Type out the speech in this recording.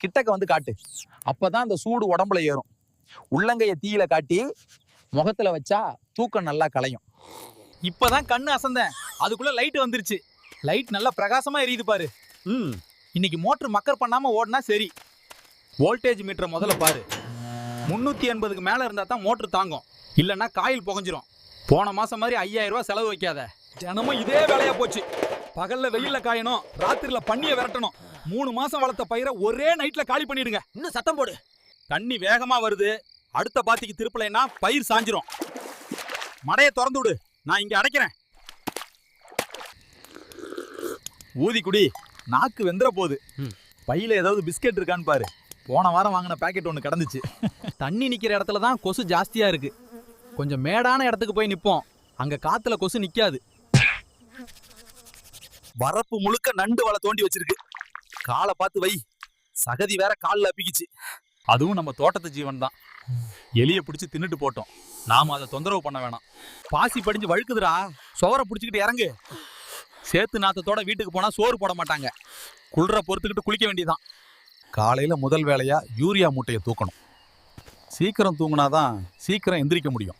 கிட்டக்க வந்து காட்டு. அப்பதான் அந்த சூடு உடம்புல ஏறும். உள்ளங்கைய தீயில காட்டி முகத்துல வச்சா தூக்கம் நல்லா கலையும். இப்பதான் கண்ணு அசந்தேன், அதுக்குள்ள லைட் வந்துருச்சு. லைட் நல்லா பிரகாசமா எரியுது பாரு. இன்னைக்கு மோட்டர் மக்கர் பண்ணாம ஓடினா சரி. வோல்டேஜ் மீட்டரை முதல்ல பாரு. 380க்கு மேல இருந்தா தான் மோட்டர் தாங்கும், இல்லன்னா காயில் புகஞ்சிரும். போன மாசம் மாதிரி 5000 ரூபாய் செலவு வைக்காத. தினமும் இதே வேலையா போச்சு. பகல்ல வெயில்ல காயணும், ராத்திரில பண்ணிய விரட்டணும். 3 மாசம் வளர்த்த பயிரை ஒரே நைட்ல காலி பண்ணிடுங்க. இன்னும் சத்தம் போடு. தண்ணி வேகமா வருது, அடுத்த பாத்திக்கு திருப்பலைன்னா பயிர் சாஞ்சிரும். மடைய திறந்து விடு, நான் இங்க அடைக்கிறேன். ஊதி குடி, நாக்கு வெந்துற போகுது. பையில ஏதாவது பிஸ்கெட் இருக்கான்னு பாரு. போன வாரம் வாங்கின பாக்கெட் ஒன்று கிடந்துச்சு. தண்ணி நிக்கிற இடத்துல தான் கொசு ஜாஸ்தியா இருக்கு. கொஞ்சம் மேடான இடத்துக்கு போய் நிப்போம், அங்க காத்துல கொசு நிக்காது. வரப்பு முழுக்க நண்டு வலை தோண்டி வச்சிருக்கு. காலை பார்த்து வை, சகதி வேற காலில் அப்பிக்குச்சு. அதுவும் நம்ம தோட்டத்து ஜீவன் தான். எலிய பிடிச்சி தின்னுட்டு போட்டோம், நாம அதை தொந்தரவு பண்ண வேணாம். பாசி படிஞ்சு வழுக்குதுடா, சுவரை பிடிச்சிக்கிட்டு இறங்கு. சேத்து நாத்தத்தோட வீட்டுக்கு போனா சோறு போட மாட்டாங்க. குளிர பொறுத்துக்கிட்டு குளிக்க வேண்டியதான். காலையில முதல் வேலையா யூரியா மூட்டையை தூக்கணும். சீக்கிரம் தூங்கினாதான் சீக்கிரம் எந்திரிக்க முடியும்.